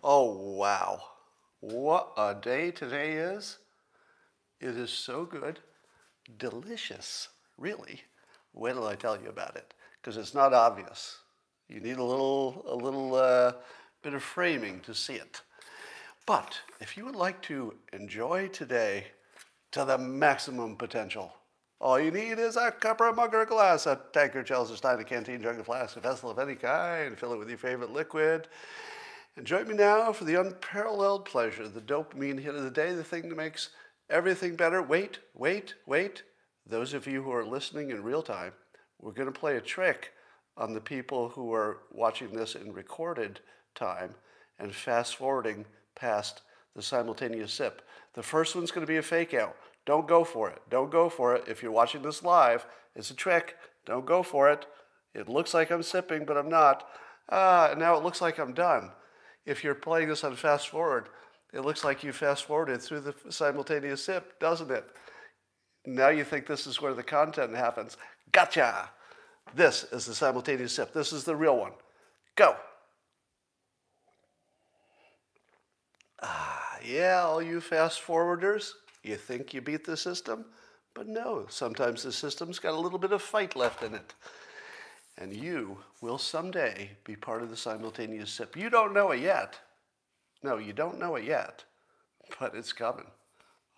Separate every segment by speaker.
Speaker 1: Oh, wow. What a day today is. It is so good. Delicious, really. Wait till I tell you about it, because it's not obvious. You need a little bit of framing to see it. But if you would like to enjoy today to the maximum potential, all you need is a cup or a mug or a glass, a tankard, chalice, a stein, a canteen, jug, a flask, a vessel of any kind. Fill it with your favorite liquid. And join me now for the unparalleled pleasure, the dopamine hit of the day, the thing that makes everything better. Wait, wait, wait. Those of you who are listening in real time, we're going to play a trick on the people who are watching this in recorded time and fast forwarding past the simultaneous sip. The first one's going to be a fake out. Don't go for it. Don't go for it. If you're watching this live, it's a trick. Don't go for it. It looks like I'm sipping, but I'm not. Now it looks like I'm done. If you're playing this on fast forward, it looks like you fast forwarded through the simultaneous sip, doesn't it? Now you think this is where the content happens. Gotcha! This is the simultaneous sip. This is the real one. Go! Yeah, all you fast forwarders, you think you beat the system, but no, sometimes the system's got a little bit of fight left in it. And you will someday be part of the simultaneous sip. You don't know it yet. No, you don't know it yet, but it's coming.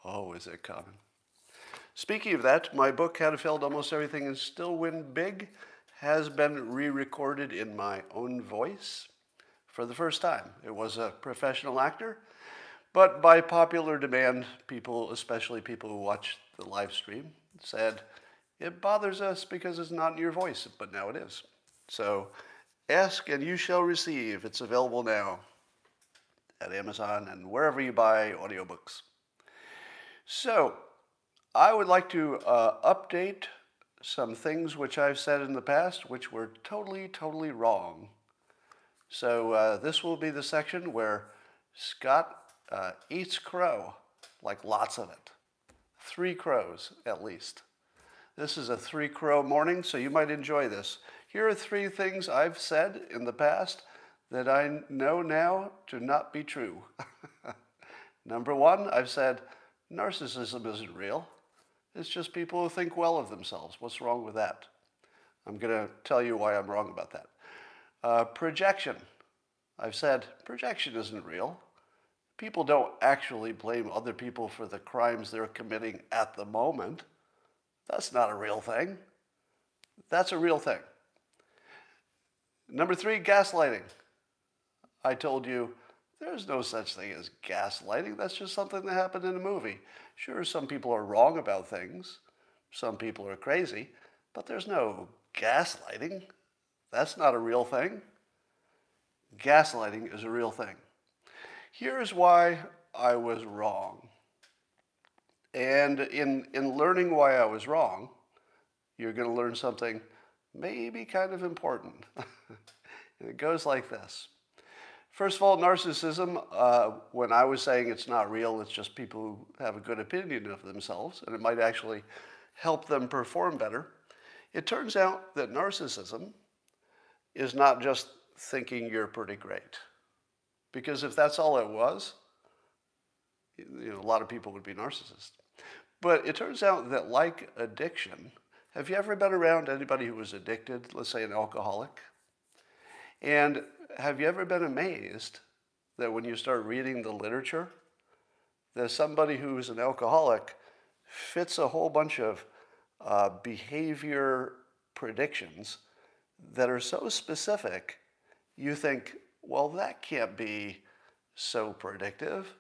Speaker 1: Oh, is it coming? Speaking of that, my book, How to Fail at Almost Everything and Still Win Big, has been re-recorded in my own voice for the first time. It was a professional actor, but by popular demand, people, especially people who watch the live stream, said, it bothers us because it's not in your voice, but now it is. So ask and you shall receive. It's available now at Amazon and wherever you buy audiobooks. So I would like to update some things which I've said in the past which were totally wrong. So this will be the section where Scott eats crow, like lots of it. 3 crows at least. This is a 3 crow morning, so you might enjoy this. Here are 3 things I've said in the past that I know now to not be true. Number 1, I've said narcissism isn't real. It's just people who think well of themselves. What's wrong with that? I'm going to tell you why I'm wrong about that. Projection. I've said projection isn't real. People don't actually blame other people for the crimes they're committing at the moment. That's not a real thing. That's a real thing. Number 3, gaslighting. I told you there's no such thing as gaslighting. That's just something that happened in a movie. Sure, some people are wrong about things. Some people are crazy. But there's no gaslighting. That's not a real thing. Gaslighting is a real thing. Here's why I was wrong. And in learning why I was wrong, you're going to learn something maybe kind of important. And it goes like this. First of all, narcissism, when I was saying it's not real, it's just people who have a good opinion of themselves, and it might actually help them perform better. It turns out that narcissism is not just thinking you're pretty great. Because if that's all it was, a lot of people would be narcissists. But it turns out that like addiction, have you ever been around anybody who was addicted, let's say an alcoholic? And have you ever been amazed that when you start reading the literature, that somebody who's an alcoholic fits a whole bunch of behavior predictions that are so specific, you think, well, that can't be so predictive.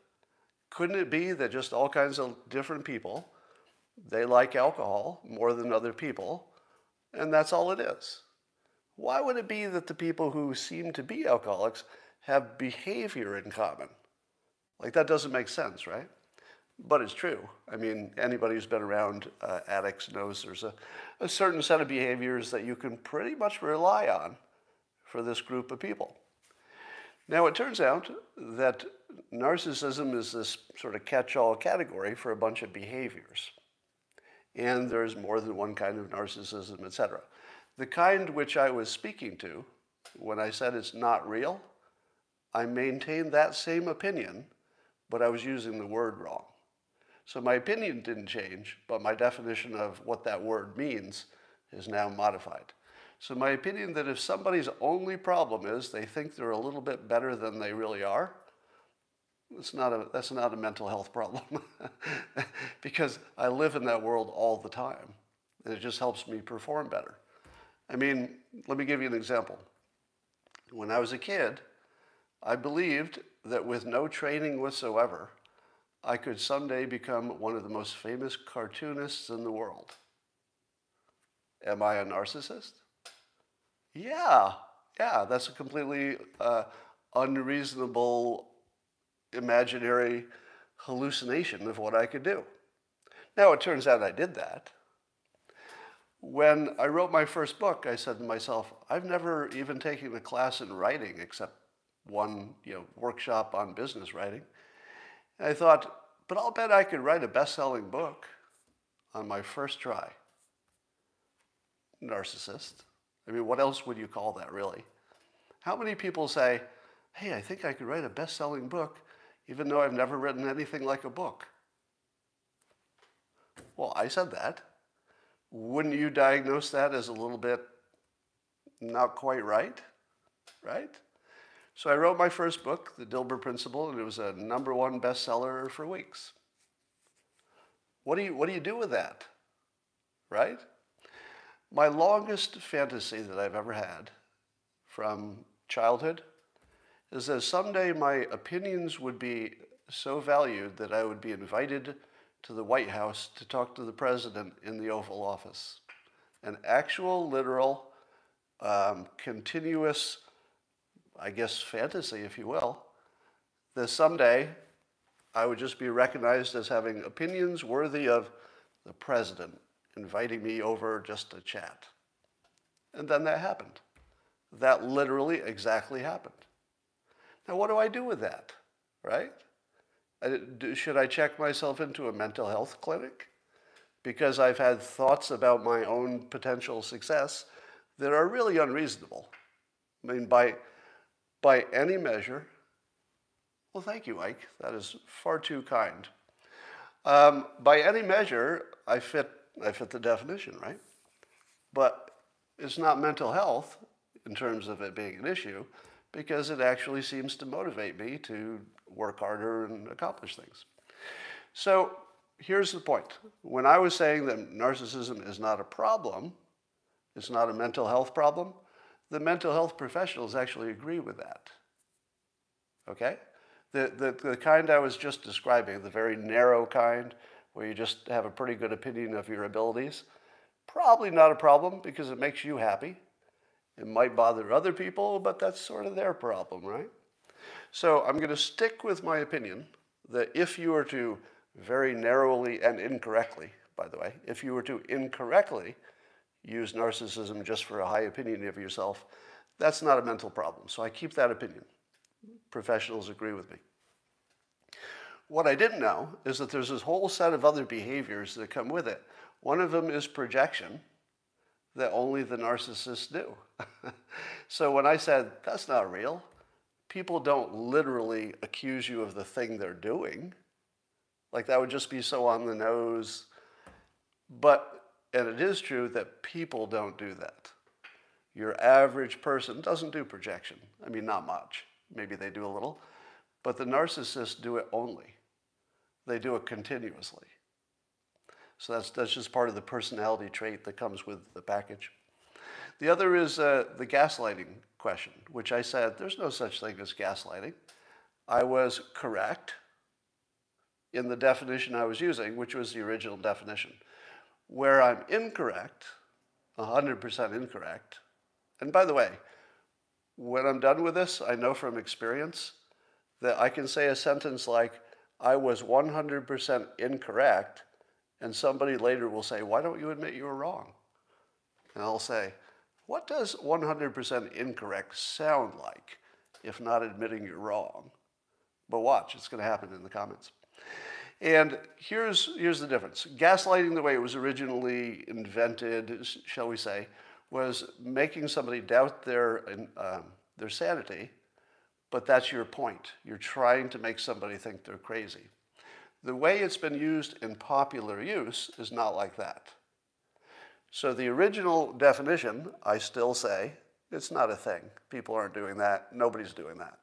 Speaker 1: Couldn't it be that just all kinds of different people, they like alcohol more than other people, and that's all it is? Why would it be that the people who seem to be alcoholics have behavior in common? Like, that doesn't make sense, right? But it's true. I mean, anybody who's been around addicts knows there's a certain set of behaviors that you can pretty much rely on for this group of people. Now, it turns out that narcissism is this sort of catch-all category for a bunch of behaviors. And there's more than one kind of narcissism, etc. The kind which I was speaking to when I said it's not real, I maintained that same opinion, but I was using the word wrong. So my opinion didn't change, but my definition of what that word means is now modified. So my opinion that if somebody's only problem is they think they're a little bit better than they really are, that's not a mental health problem because I live in that world all the time, and it just helps me perform better. I mean, let me give you an example. When I was a kid, I believed that with no training whatsoever, I could someday become one of the most famous cartoonists in the world. Am I a narcissist? Yeah, that's a completely unreasonable, imaginary hallucination of what I could do. Now, it turns out I did that. When I wrote my first book, I said to myself, I've never even taken a class in writing except one workshop on business writing. And I thought, but I'll bet I could write a best-selling book on my first try. Narcissist. I mean, what else would you call that, really? How many people say, hey, I think I could write a best-selling book even though I've never written anything like a book? Well, I said that. Wouldn't you diagnose that as a little bit not quite right? Right? So I wrote my first book, The Dilbert Principle, and it was a #1 bestseller for weeks. What do you do with that? Right? My longest fantasy that I've ever had from childhood is that someday my opinions would be so valued that I would be invited to the White House to talk to the president in the Oval Office. An actual, literal, continuous, I guess, fantasy, if you will, that someday I would just be recognized as having opinions worthy of the president inviting me over just to chat. And then that happened. That literally exactly happened. Now, what do I do with that, right? Should I check myself into a mental health clinic? Because I've had thoughts about my own potential success that are really unreasonable. I mean, by any measure, well, thank you, Ike. That is far too kind. By any measure, I fit the definition, right? But it's not mental health in terms of it being an issue, because it actually seems to motivate me to work harder and accomplish things. So here's the point. When I was saying that narcissism is not a problem, it's not a mental health problem, the mental health professionals actually agree with that. Okay? The kind I was just describing, the very narrow kind, where you just have a pretty good opinion of your abilities, probably not a problem because it makes you happy. It might bother other people, but that's sort of their problem, right? So I'm going to stick with my opinion that if you were to very narrowly and incorrectly, by the way, if you were to incorrectly use narcissism just for a high opinion of yourself, that's not a mental problem. So I keep that opinion. Professionals agree with me. What I didn't know is that there's this whole set of other behaviors that come with it. One of them is projection, that only the narcissists do. So when I said, that's not real, people don't literally accuse you of the thing they're doing. Like, that would just be so on the nose. And it is true that people don't do that. Your average person doesn't do projection. I mean, not much. Maybe they do a little. But the narcissists do it only. They do it continuously. So that's just part of the personality trait that comes with the package. The other is the gaslighting question, which I said there's no such thing as gaslighting. I was correct in the definition I was using, which was the original definition. Where I'm incorrect, 100% incorrect, and by the way, when I'm done with this, I know from experience that I can say a sentence like, I was 100% incorrect, and somebody later will say, why don't you admit you were wrong? And I'll say, what does 100% incorrect sound like, if not admitting you're wrong? But watch, it's going to happen in the comments. And here's the difference. Gaslighting, the way it was originally invented, shall we say, was making somebody doubt their sanity, but that's your point. You're trying to make somebody think they're crazy. The way it's been used in popular use is not like that. So the original definition, I still say, it's not a thing. People aren't doing that. Nobody's doing that.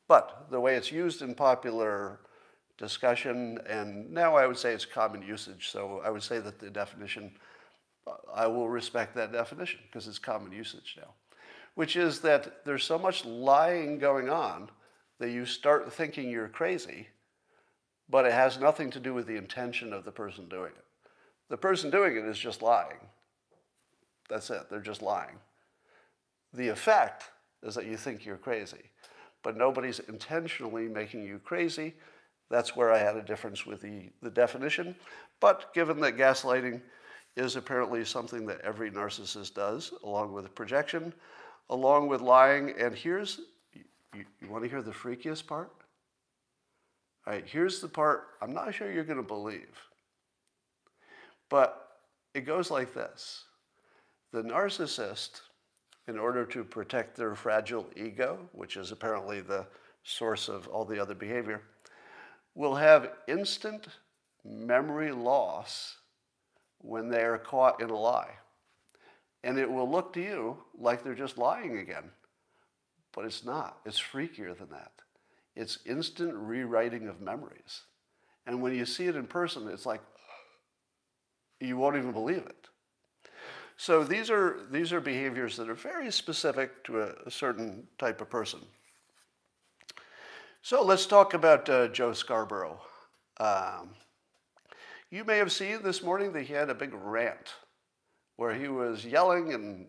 Speaker 1: But the way it's used in popular discussion, and now I would say it's common usage, so I would say that the definition, I will respect that definition because it's common usage now, which is that there's so much lying going on that you start thinking you're crazy, but it has nothing to do with the intention of the person doing it. The person doing it is just lying. That's it. They're just lying. The effect is that you think you're crazy, but nobody's intentionally making you crazy. That's where I had a difference with the definition. But given that gaslighting is apparently something that every narcissist does, along with projection, along with lying, and here's, you want to hear the freakiest part? All right, here's the part I'm not sure you're going to believe. But it goes like this. The narcissist, in order to protect their fragile ego, which is apparently the source of all the other behavior, will have instant memory loss when they are caught in a lie. And it will look to you like they're just lying again. But it's not. It's freakier than that. It's instant rewriting of memories. And when you see it in person, it's like, you won't even believe it. So these are behaviors that are very specific to a certain type of person. So let's talk about Joe Scarborough. You may have seen this morning that he had a big rant where he was yelling and,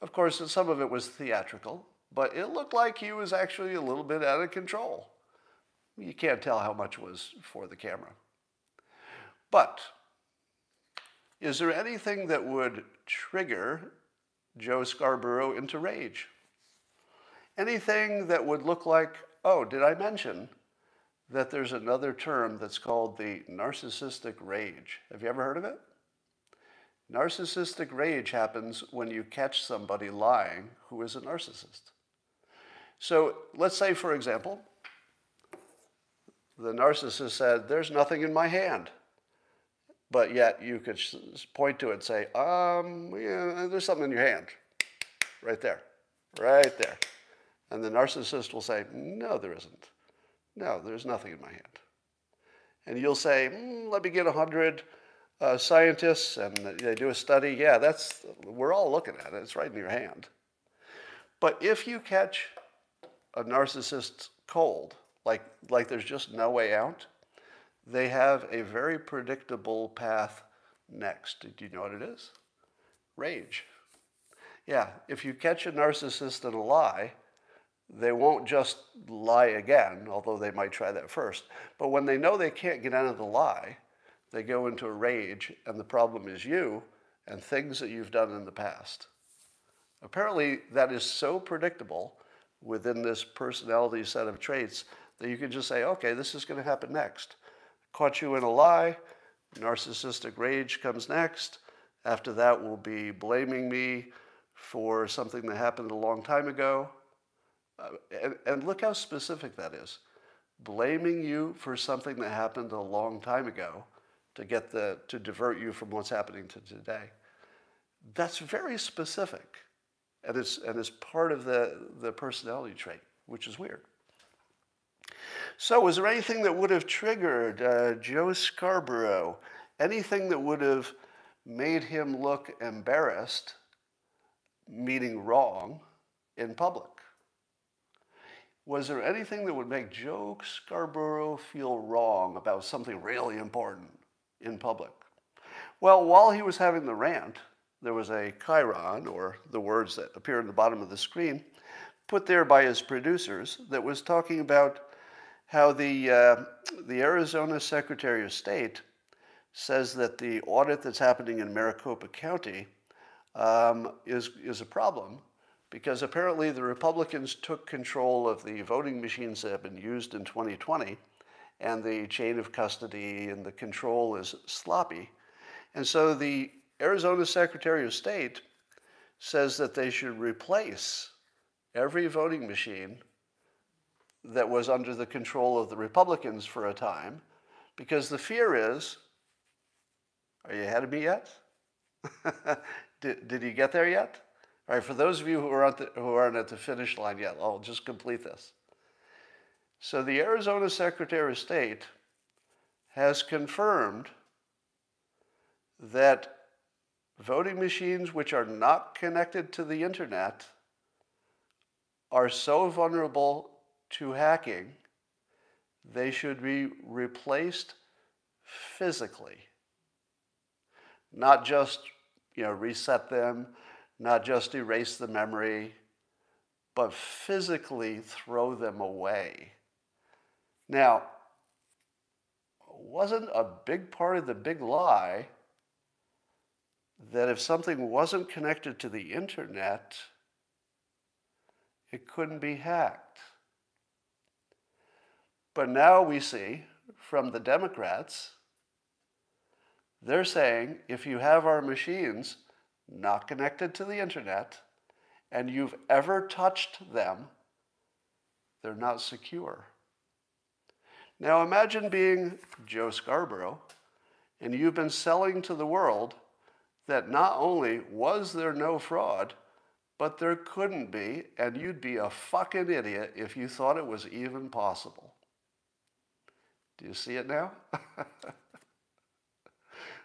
Speaker 1: of course, some of it was theatrical, but it looked like he was actually a little bit out of control. You can't tell how much was for the camera. But is there anything that would trigger Joe Scarborough into rage? Anything that would look like, oh, did I mention that there's another term that's called the narcissistic rage? Have you ever heard of it? Narcissistic rage happens when you catch somebody lying who is a narcissist. So let's say, for example, the narcissist said, there's nothing in my hand. But yet you could point to it and say, yeah, there's something in your hand. Right there. Right there. And the narcissist will say, no, there isn't. No, there's nothing in my hand. And you'll say, let me get 100 scientists, and they do a study. Yeah, we're all looking at it. It's right in your hand. But if you catch a narcissist cold, like there's just no way out, they have a very predictable path next. Do you know what it is? Rage. Yeah, if you catch a narcissist in a lie, they won't just lie again, although they might try that first. But when they know they can't get out of the lie, they go into a rage, and the problem is you and things that you've done in the past. Apparently, that is so predictable within this personality set of traits that you can just say, okay, this is going to happen next. Caught you in a lie, narcissistic rage comes next. After that will be blaming me for something that happened a long time ago. And look how specific that is. Blaming you for something that happened a long time ago to divert you from what's happening to today. That's very specific. And it's part of the personality trait, which is weird. So was there anything that would have triggered Joe Scarborough? Anything that would have made him look embarrassed, meaning wrong, in public? Was there anything that would make Joe Scarborough feel wrong about something really important in public? Well, while he was having the rant, there was a chyron, or the words that appear in the bottom of the screen, put there by his producers that was talking about how the Arizona Secretary of State says that the audit that's happening in Maricopa County is a problem because apparently the Republicans took control of the voting machines that have been used in 2020, and the chain of custody and the control is sloppy. And so the Arizona Secretary of State says that they should replace every voting machine that was under the control of the Republicans for a time, because the fear is, are you ahead of me yet? Did you get there yet? All right, for those of you who aren't at the finish line yet, I'll just complete this. So the Arizona Secretary of State has confirmed that voting machines which are not connected to the internet are so vulnerable to hacking, they should be replaced physically. Not just, reset them, not just erase the memory, but physically throw them away. Now, wasn't a big part of the big lie that if something wasn't connected to the internet, it couldn't be hacked? But now we see from the Democrats, they're saying if you have our machines not connected to the internet and you've ever touched them, they're not secure. Now imagine being Joe Scarborough and you've been selling to the world that not only was there no fraud, but there couldn't be, and you'd be a fucking idiot if you thought it was even possible. Do you see it now?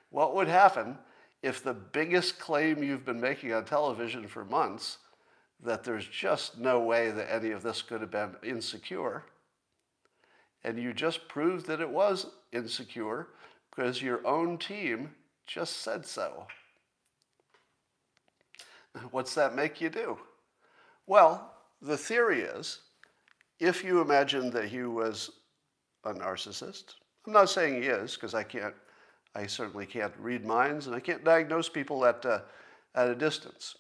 Speaker 1: What would happen if the biggest claim you've been making on television for months, that there's just no way that any of this could have been insecure, and you just proved that it was insecure because your own team just said so? What's that make you do? Well, the theory is, if you imagine that he was a narcissist, I'm not saying he is, because I certainly can't read minds, and I can't diagnose people at a distance.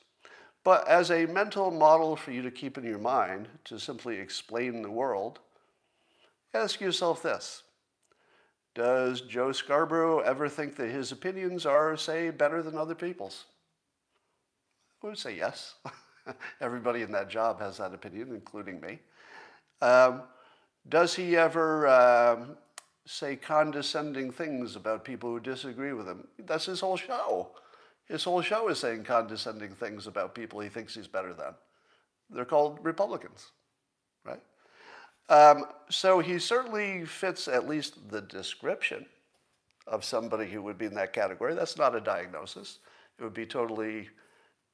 Speaker 1: But as a mental model for you to keep in your mind, to simply explain the world, ask yourself this. Does Joe Scarborough ever think that his opinions are, say, better than other people's? I would say yes. Everybody in that job has that opinion, including me. Does he ever say condescending things about people who disagree with him? That's his whole show. His whole show is saying condescending things about people he thinks he's better than. They're called Republicans, right? So he certainly fits at least the description of somebody who would be in that category. That's not a diagnosis. It would be totally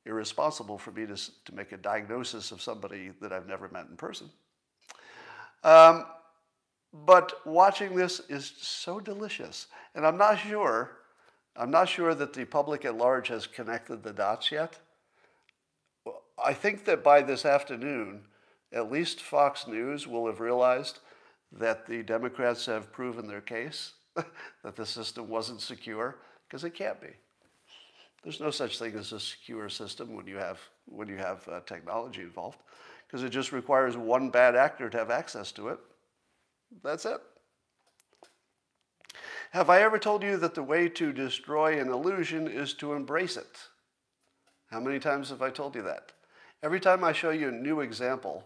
Speaker 1: irresponsible for me to make a diagnosis of somebody that I've never met in person. But watching this is so delicious. And I'm not sure that the public at large has connected the dots yet. I think that by this afternoon, at least Fox News will have realized that the Democrats have proven their case, that the system wasn't secure, because it can't be. There's no such thing as a secure system when you have technology involved, because it just requires one bad actor to have access to it. That's it. Have I ever told you that the way to destroy an illusion is to embrace it? How many times have I told you that? Every time I show you a new example,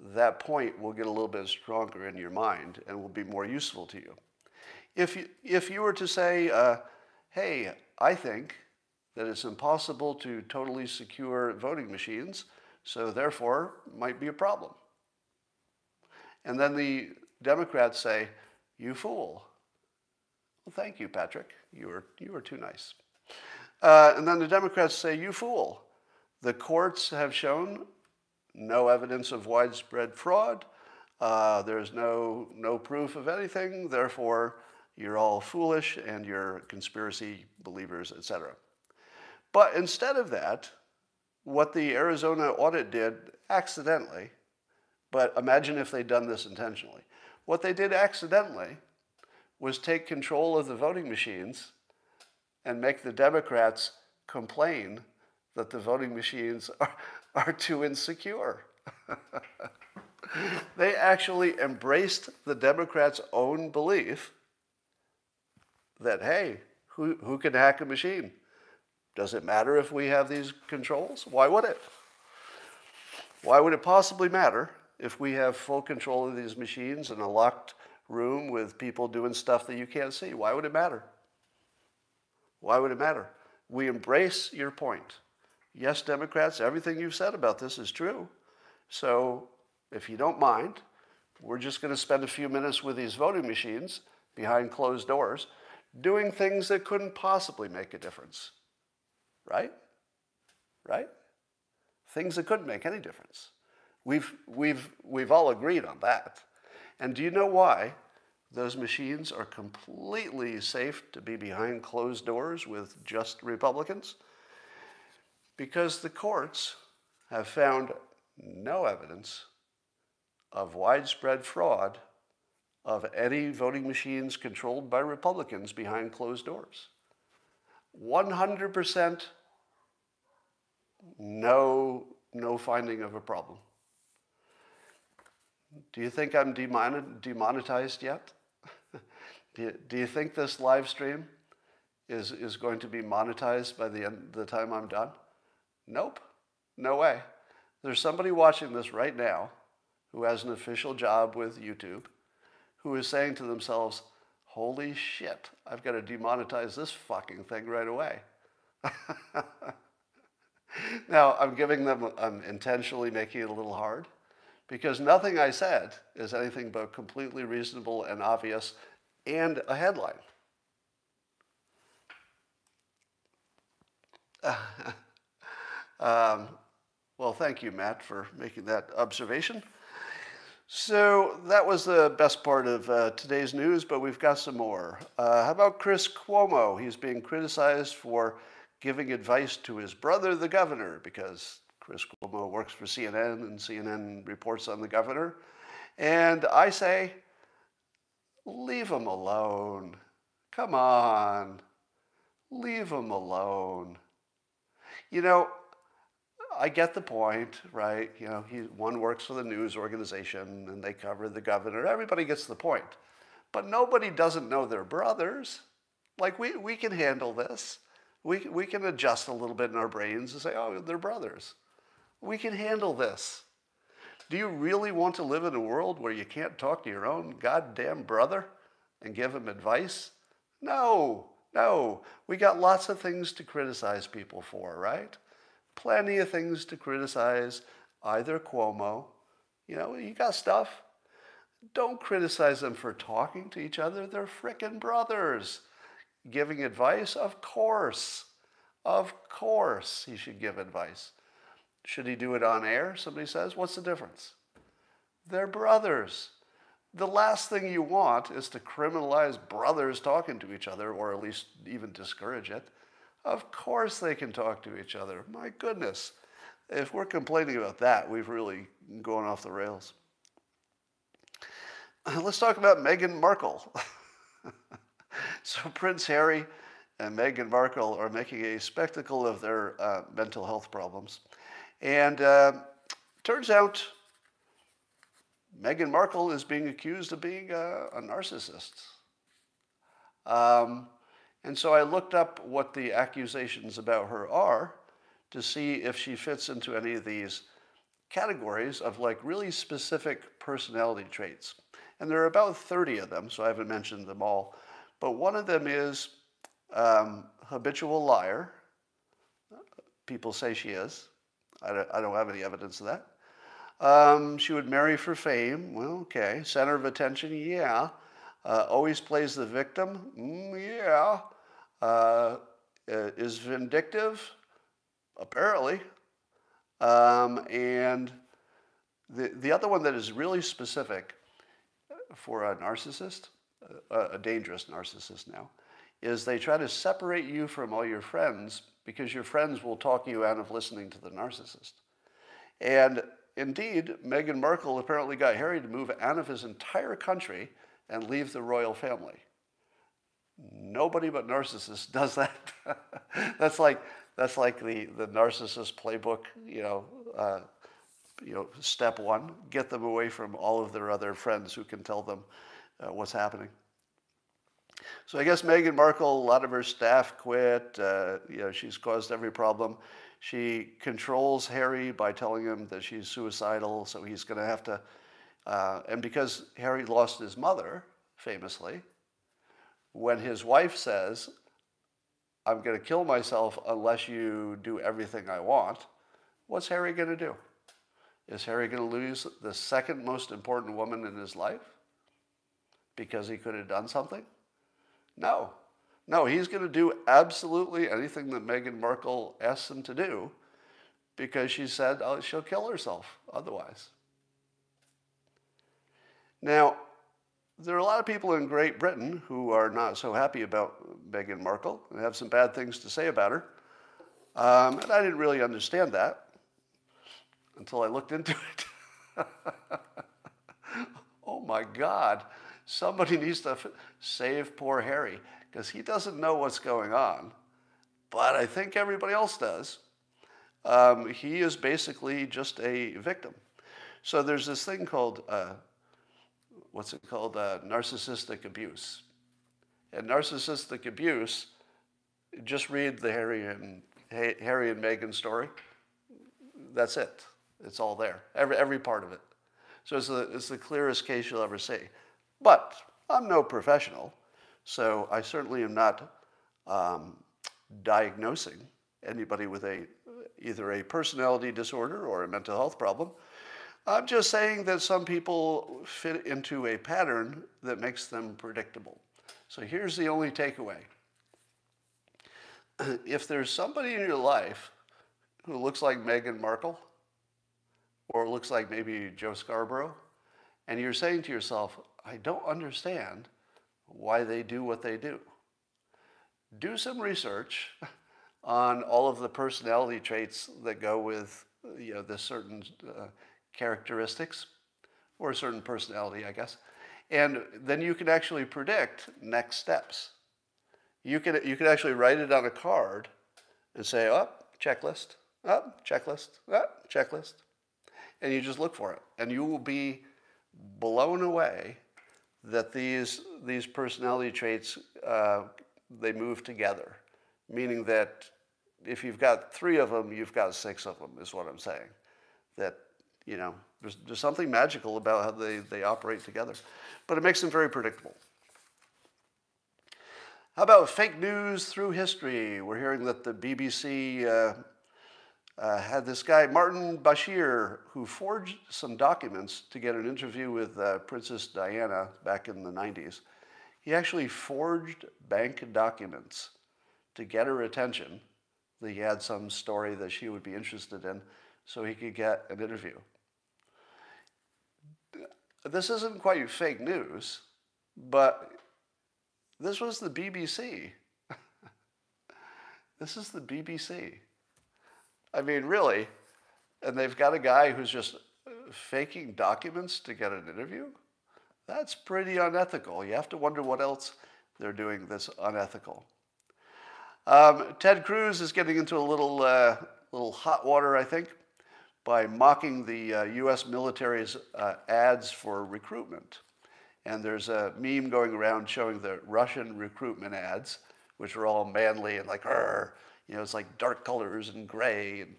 Speaker 1: that point will get a little bit stronger in your mind and will be more useful to you. If you were to say, hey, I think that it's impossible to totally secure voting machines, so therefore might be a problem. And then the Democrats say, you fool. Well, thank you, Patrick. You were too nice. And then the Democrats say, you fool. The courts have shown no evidence of widespread fraud. There's no proof of anything. Therefore, you're all foolish and you're conspiracy believers, etc. But instead of that, what the Arizona audit did accidentally, but imagine if they'd done this intentionally. What they did accidentally was take control of the voting machines and make the Democrats complain that the voting machines are too insecure. They actually embraced the Democrats' own belief that, hey, who can hack a machine? Does it matter if we have these controls? Why would it? Why would it possibly matter if we have full control of these machines in a locked room with people doing stuff that you can't see? Why would it matter? Why would it matter? We embrace your point. Yes, Democrats, everything you've said about this is true. So if you don't mind, we're just going to spend a few minutes with these voting machines behind closed doors doing things that couldn't possibly make a difference. Right? Right? Things that couldn't make any difference. We've all agreed on that. And do you know why those machines are completely safe to be behind closed doors with just Republicans? Because the courts have found no evidence of widespread fraud of any voting machines controlled by Republicans behind closed doors. 100% no finding of a problem. Do you think I'm demonetized yet? Do you think this live stream is going to be monetized by the time I'm done? Nope. No way. There's somebody watching this right now who has an official job with YouTube who is saying to themselves, holy shit, I've got to demonetize this fucking thing right away. Now, I'm intentionally making it a little hard because nothing I said is anything but completely reasonable and obvious and a headline. Well, thank you, Matt, for making that observation. So that was the best part of today's news, but we've got some more. How about Chris Cuomo? He's being criticized for giving advice to his brother, the governor, because Chris Cuomo works for CNN and CNN reports on the governor. And I say, leave him alone. Come on. Leave him alone. You know, I get the point, right? You know, one works for the news organization and they cover the governor. Everybody gets the point. But nobody doesn't know their brothers. Like, we can handle this. We can adjust a little bit in our brains and say, oh, they're brothers. We can handle this. Do you really want to live in a world where you can't talk to your own goddamn brother and give him advice? No. We got lots of things to criticize people for, right? Plenty of things to criticize either Cuomo. You know, you got stuff. Don't criticize them for talking to each other. They're frickin' brothers. Giving advice? Of course he should give advice. Should he do it on air? Somebody says, what's the difference? They're brothers. The last thing you want is to criminalize brothers talking to each other, or at least even discourage it. Of course they can talk to each other. My goodness. If we're complaining about that, we've really gone off the rails. Let's talk about Meghan Markle. So Prince Harry and Meghan Markle are making a spectacle of their mental health problems. And turns out Meghan Markle is being accused of being a narcissist. And so I looked up what the accusations about her are to see if she fits into any of these categories of like really specific personality traits. And there are about 30 of them, so I haven't mentioned them all. But one of them is habitual liar. People say she is. I don't have any evidence of that. She would marry for fame. Well, okay. Center of attention, yeah. Always plays the victim, yeah. Is vindictive, apparently. And the other one that is really specific for a narcissist, a dangerous narcissist now, is they try to separate you from all your friends because your friends will talk you out of listening to the narcissist. And indeed, Meghan Markle apparently got Harry to move out of his entire country and leave the royal family. Nobody but narcissists does that. That's like the narcissist playbook, step one, get them away from all of their other friends who can tell them what's happening. So I guess Meghan Markle, a lot of her staff quit. She's caused every problem. She controls Harry by telling him that she's suicidal, so he's going to have to. And because Harry lost his mother, famously, when his wife says, "I'm going to kill myself unless you do everything I want," what's Harry going to do? Is Harry going to lose the second most important woman in his life because he could have done something? No. No, he's going to do absolutely anything that Meghan Markle asks him to do because she said she'll kill herself otherwise. Now, there are a lot of people in Great Britain who are not so happy about Meghan Markle and have some bad things to say about her. And I didn't really understand that until I looked into it. Oh my God, somebody needs to save poor Harry because he doesn't know what's going on, but I think everybody else does. He is basically just a victim. So there's this thing called, narcissistic abuse. And narcissistic abuse, just read the Harry and Meghan story. That's it. It's all there, every part of it. So it's the clearest case you'll ever see. But I'm no professional, so I certainly am not diagnosing anybody with either a personality disorder or a mental health problem. I'm just saying that some people fit into a pattern that makes them predictable. So here's the only takeaway. If there's somebody in your life who looks like Meghan Markle, or looks like maybe Joe Scarborough, and you're saying to yourself, I don't understand why they do what they do. Do some research on all of the personality traits that go with the certain characteristics, or a certain personality, I guess. And then you can actually predict next steps. You can actually write it on a card and say, checklist, checklist, checklist. And you just look for it. And you will be blown away that these personality traits, they move together. Meaning that if you've got 3 of them, you've got 6 of them, is what I'm saying. That, there's something magical about how they operate together. But it makes them very predictable. How about fake news through history? We're hearing that the BBC had this guy, Martin Bashir, who forged some documents to get an interview with Princess Diana back in the 90s. He actually forged bank documents to get her attention, that he had some story that she would be interested in, so he could get an interview. This isn't quite fake news, but this was the BBC. This is the BBC. I mean, really? And they've got a guy who's just faking documents to get an interview? That's pretty unethical. You have to wonder what else they're doing that's unethical. Ted Cruz is getting into a little hot water, I think, by mocking the U.S. military's ads for recruitment. And there's a meme going around showing the Russian recruitment ads, which are all manly and like, it's like dark colors and gray and,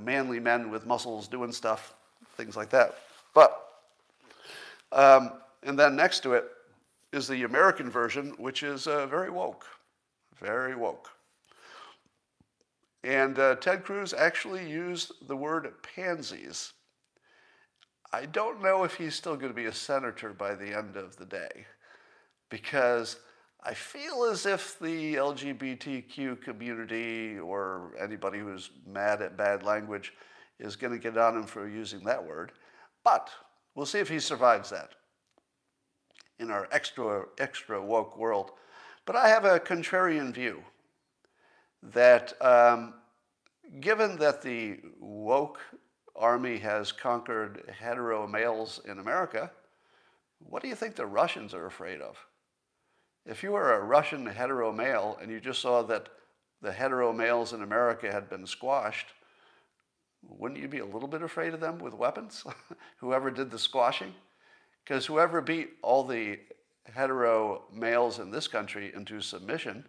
Speaker 1: manly men with muscles doing stuff, things like that. But, and then next to it is the American version, which is very woke, very woke. And Ted Cruz actually used the word pansies. I don't know if he's still going to be a senator by the end of the day, because I feel as if the LGBTQ community or anybody who's mad at bad language is going to get on him for using that word. But we'll see if he survives that in our extra woke world. But I have a contrarian view that given that the woke army has conquered hetero males in America, what do you think the Russians are afraid of? If you were a Russian hetero male and you just saw that the hetero males in America had been squashed, wouldn't you be a little bit afraid of them with weapons? Whoever did the squashing? Because whoever beat all the hetero males in this country into submission,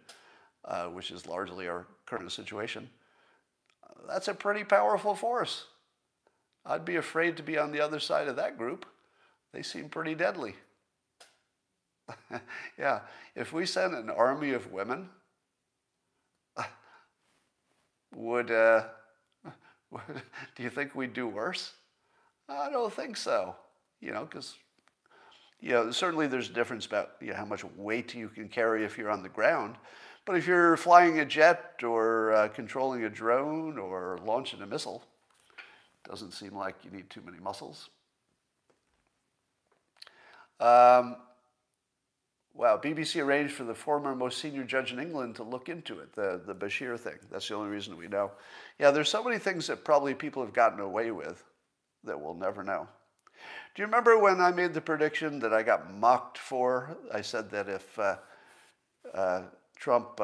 Speaker 1: which is largely our current situation, that's a pretty powerful force. I'd be afraid to be on the other side of that group. They seem pretty deadly. Yeah, if we sent an army of women, do you think we'd do worse? I don't think so. Because certainly there's a difference about how much weight you can carry if you're on the ground. But if you're flying a jet or controlling a drone or launching a missile, it doesn't seem like you need too many muscles. Wow, BBC arranged for the former most senior judge in England to look into it, the Bashir thing. That's the only reason we know. Yeah, there's so many things that probably people have gotten away with that we'll never know. Do you remember when I made the prediction that I got mocked for? I said that if Trump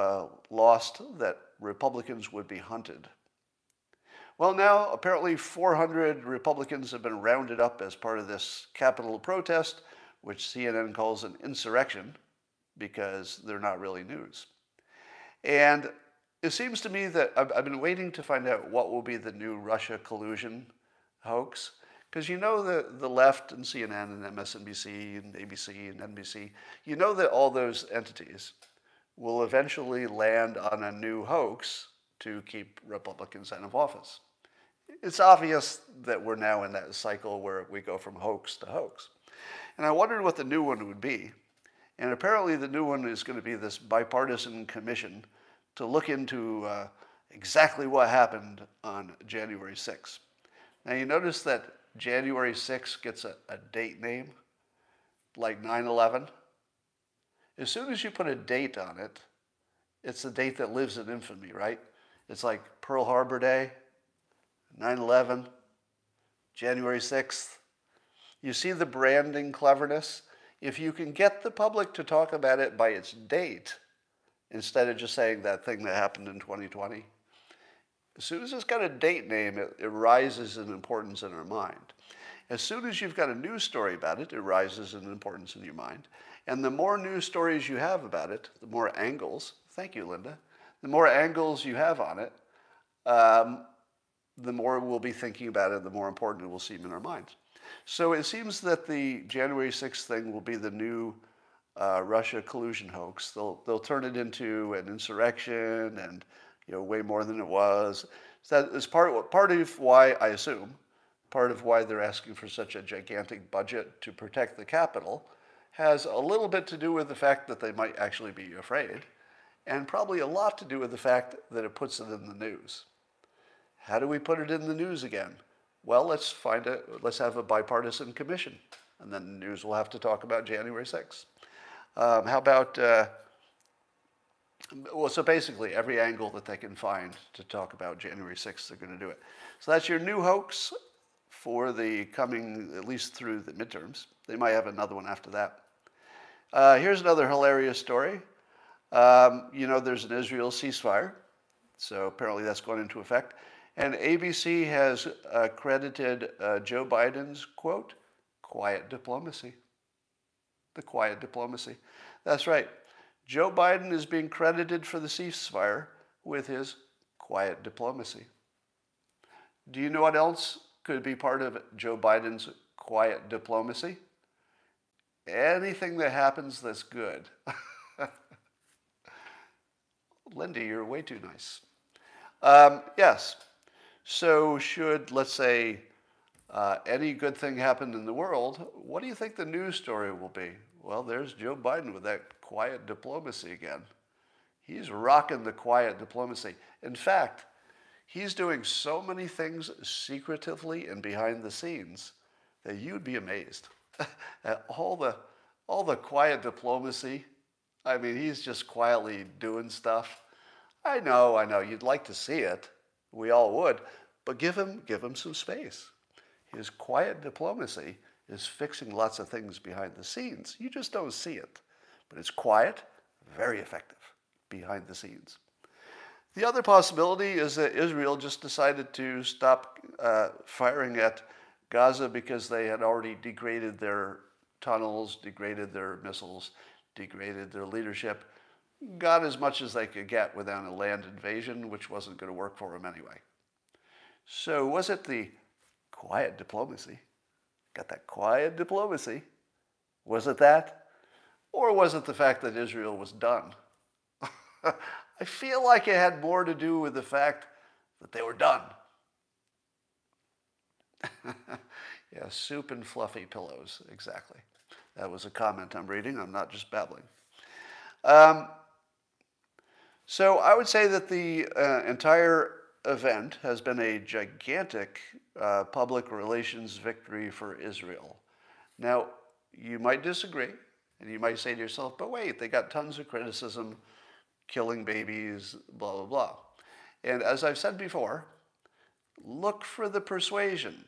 Speaker 1: lost, that Republicans would be hunted. Well, now apparently 400 Republicans have been rounded up as part of this Capitol protest, which CNN calls an insurrection because they're not really news. And it seems to me that I've been waiting to find out what will be the new Russia collusion hoax. Because the left and CNN and MSNBC and ABC and NBC, that all those entities will eventually land on a new hoax to keep Republicans out of office. It's obvious that we're now in that cycle where we go from hoax to hoax. And I wondered what the new one would be. And apparently the new one is going to be this bipartisan commission to look into exactly what happened on January 6th. Now you notice that January 6th gets a date name, like 9/11. As soon as you put a date on it, it's a date that lives in infamy, right? It's like Pearl Harbor Day, 9/11, January 6th. You see the branding cleverness? If you can get the public to talk about it by its date, instead of just saying that thing that happened in 2020, as soon as it's got a date name, it rises in importance in our mind. As soon as you've got a news story about it, it rises in importance in your mind. And the more news stories you have about it, the more angles, thank you, Linda, the more angles you have on it, the more we'll be thinking about it, the more important it will seem in our minds. So it seems that the January 6th thing will be the new Russia collusion hoax. They'll turn it into an insurrection and way more than it was. So that is part of why, I assume, part of why they're asking for such a gigantic budget to protect the Capitol has a little bit to do with the fact that they might actually be afraid, and probably a lot to do with the fact that it puts it in the news. How do we put it in the news again? Well, let's have a bipartisan commission, and then the news will have to talk about January 6th. How about, so basically every angle that they can find to talk about January 6th, they're going to do it. So that's your new hoax for the coming, at least through the midterms. They might have another one after that. Here's another hilarious story. There's an Israel ceasefire, so apparently that's gone into effect. And ABC has credited Joe Biden's, quote, quiet diplomacy. The quiet diplomacy. That's right. Joe Biden is being credited for the ceasefire with his quiet diplomacy. Do you know what else could be part of Joe Biden's quiet diplomacy? Anything that happens that's good. Lindy, you're way too nice. Yes. So should, let's say, any good thing happen in the world, what do you think the news story will be? Well, there's Joe Biden with that quiet diplomacy again. He's rocking the quiet diplomacy. In fact, he's doing so many things secretively and behind the scenes that you'd be amazed at all the quiet diplomacy. I mean, he's just quietly doing stuff. I know, you'd like to see it. We all would, but give him some space. His quiet diplomacy is fixing lots of things behind the scenes. You just don't see it, but it's quiet, very effective behind the scenes. The other possibility is that Israel just decided to stop firing at Gaza because they had already degraded their tunnels, degraded their missiles, degraded their leadership, got as much as they could get without a land invasion, which wasn't going to work for them anyway. So was it the quiet diplomacy? Got that quiet diplomacy? Was it that? Or was it the fact that Israel was done? I feel like it had more to do with the fact that they were done. Yeah, soup and fluffy pillows, exactly. That was a comment I'm reading. I'm not just babbling. So I would say that the entire event has been a gigantic public relations victory for Israel. Now, you might disagree, and you might say to yourself, but wait, they got tons of criticism, killing babies, blah, blah, blah. And as I've said before, look for the persuasion.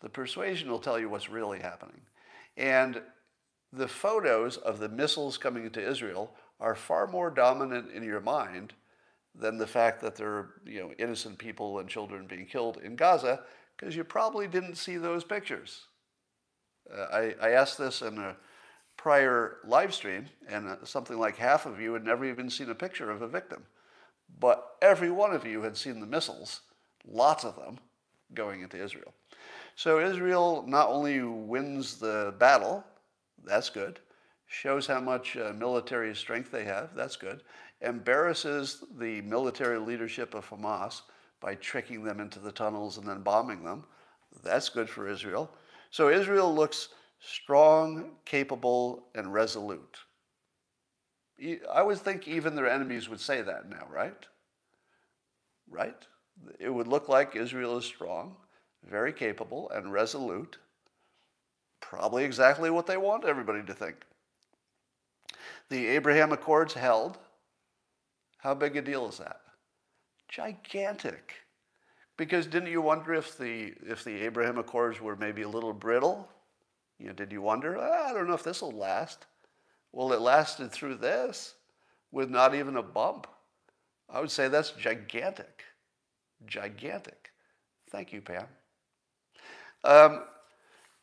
Speaker 1: The persuasion will tell you what's really happening. And the photos of the missiles coming into Israel are far more dominant in your mind than the fact that there are, innocent people and children being killed in Gaza, because you probably didn't see those pictures. I asked this in a prior live stream, and something like half of you had never even seen a picture of a victim. But every one of you had seen the missiles, lots of them, going into Israel. So Israel not only wins the battle, that's good, shows how much military strength they have, that's good, embarrasses the military leadership of Hamas by tricking them into the tunnels and then bombing them, that's good for Israel. So Israel looks strong, capable, and resolute. I would think even their enemies would say that now, right? Right? It would look like Israel is strong, very capable, and resolute. Probably exactly what they want everybody to think. The Abraham Accords held. How big a deal is that? Gigantic. Because didn't you wonder if the Abraham Accords were maybe a little brittle? Did you wonder, I don't know if this will last. Well, it lasted through this with not even a bump. I would say that's gigantic. Gigantic. Thank you, Pam.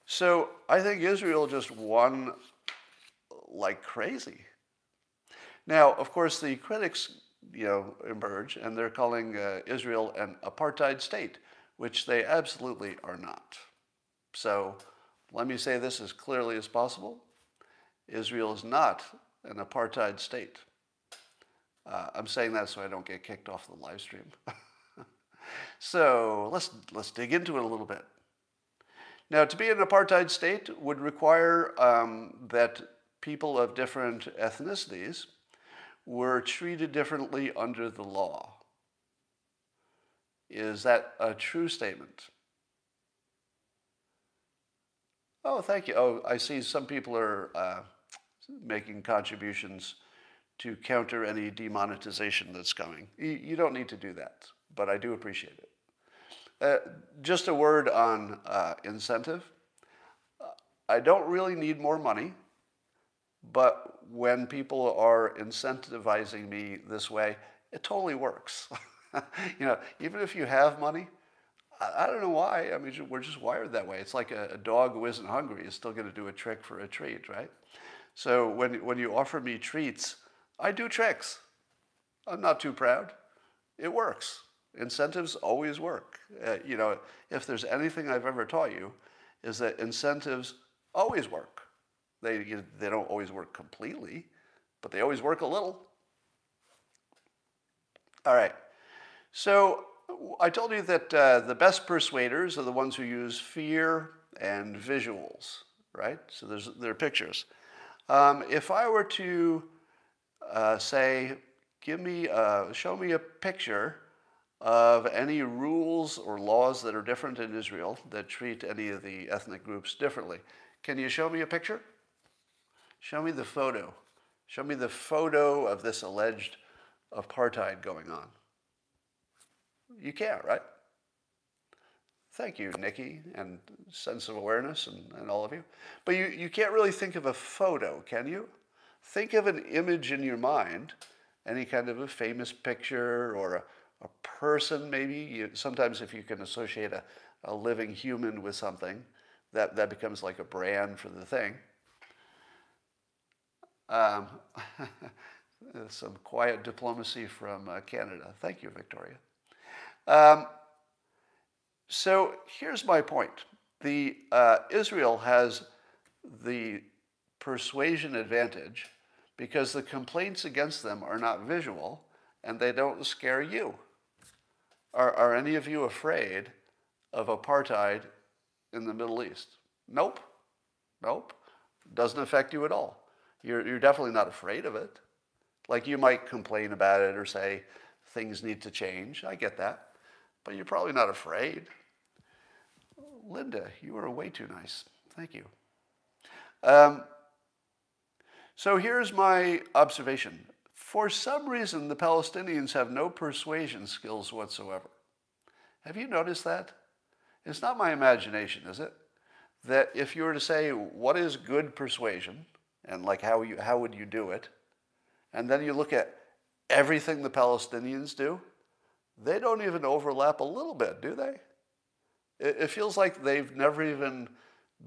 Speaker 1: So I think Israel just won like crazy. Now, of course, the critics, emerge, and they're calling Israel an apartheid state, which they absolutely are not. So let me say this as clearly as possible. Israel is not an apartheid state. I'm saying that so I don't get kicked off the live stream. So let's dig into it a little bit. Now, to be an apartheid state would require that people of different ethnicities were treated differently under the law. Is that a true statement? Oh, thank you. Oh, I see some people are making contributions to counter any demonetization that's coming. You don't need to do that, but I do appreciate it. Just a word on incentive. I don't really need more money, but when people are incentivizing me this way, it totally works. Even if you have money, I don't know why. I mean, we're just wired that way. It's like a dog who isn't hungry is still going to do a trick for a treat, right? So when you offer me treats, I do tricks. I'm not too proud. It works. Incentives always work. If there's anything I've ever taught you, is that incentives always work. They don't always work completely, but they always work a little. All right. So I told you that the best persuaders are the ones who use fear and visuals, right? So there are pictures. If I were to say, show me a picture of any rules or laws that are different in Israel that treat any of the ethnic groups differently. Can you show me a picture? Show me the photo. Show me the photo of this alleged apartheid going on. You can't, right? Thank you, Nikki, and Sense of Awareness, and all of you. But you can't really think of a photo, can you? Think of an image in your mind, any kind of a famous picture or a person maybe. Sometimes if you can associate a living human with something, that becomes like a brand for the thing. Um, some quiet diplomacy from Canada. Thank you, Victoria. Um, so here's my point. Israel has the persuasion advantage because the complaints against them are not visual and they don't scare you. Are any of you afraid of apartheid in the Middle East? Nope. Nope. Doesn't affect you at all. You're definitely not afraid of it. Like you might complain about it or say things need to change. I get that. But you're probably not afraid. Linda, you are way too nice. Thank you. So here's my observation. For some reason, the Palestinians have no persuasion skills whatsoever. Have you noticed that? It's not my imagination, is it? That if you were to say, what is good persuasion? And like how would you do it? And then you look at everything the Palestinians do, they don't even overlap a little bit, do they? It feels like they've never even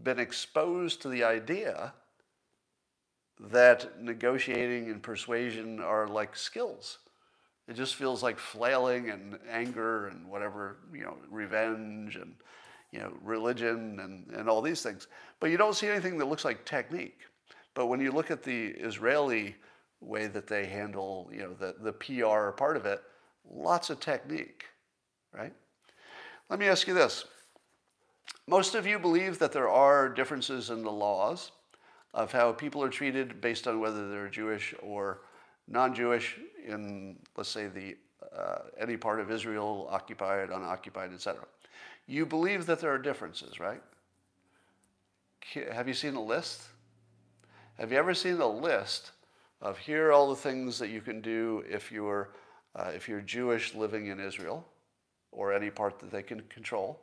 Speaker 1: been exposed to the idea that negotiating and persuasion are like skills. It just feels like flailing and anger and whatever, revenge and, religion and all these things. But you don't see anything that looks like technique. But when you look at the Israeli way that they handle, the PR part of it, lots of technique, right? Let me ask you this. Most of you believe that there are differences in the laws of how people are treated based on whether they're Jewish or non-Jewish in, let's say, any part of Israel, occupied, unoccupied, etc. You believe that there are differences, right? Have you seen a list? Have you ever seen a list of here are all the things that you can do if you're Jewish living in Israel or any part that they can control,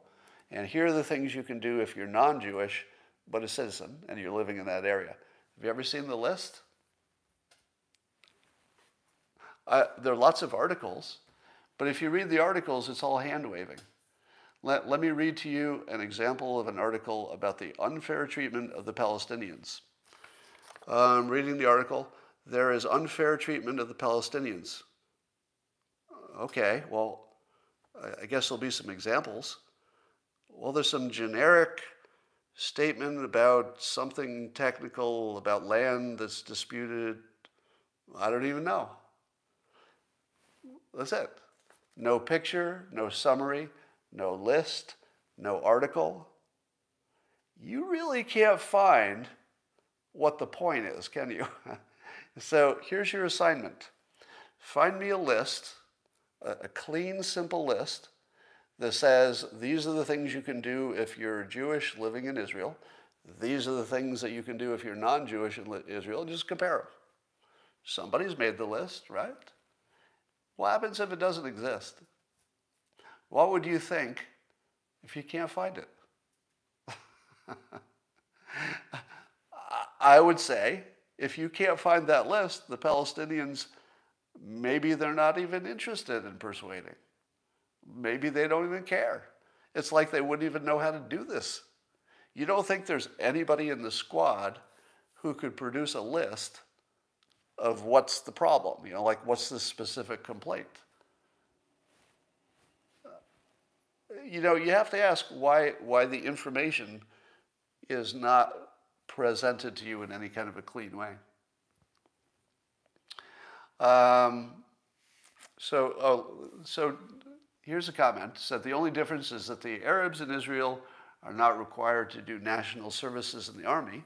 Speaker 1: and here are the things you can do if you're non-Jewish but a citizen and you're living in that area? Have you ever seen the list? There are lots of articles, but if you read the articles, it's all hand-waving. Let me read to you an example of an article about the unfair treatment of the Palestinians. I'm reading the article. There is unfair treatment of the Palestinians. Okay, well, I guess there'll be some examples. Well, there's some generic statement about something technical about land that's disputed. I don't even know. That's it. No picture, no summary, no list, no article. You really can't find what the point is, can you? So here's your assignment. Find me a list, a clean, simple list that says these are the things you can do if you're Jewish living in Israel. These are the things that you can do if you're non-Jewish in Israel. Just compare them. Somebody's made the list, right? What happens if it doesn't exist? What would you think if you can't find it? I would say, if you can't find that list, the Palestinians, maybe they're not even interested in persuading. Maybe they don't even care. It's like they wouldn't even know how to do this. You don't think there's anybody in the squad who could produce a list of what's the problem, like what's the specific complaint? You have to ask why the information is not presented to you in any kind of a clean way. So here's a comment. It said the only difference is that the Arabs in Israel are not required to do national services in the army,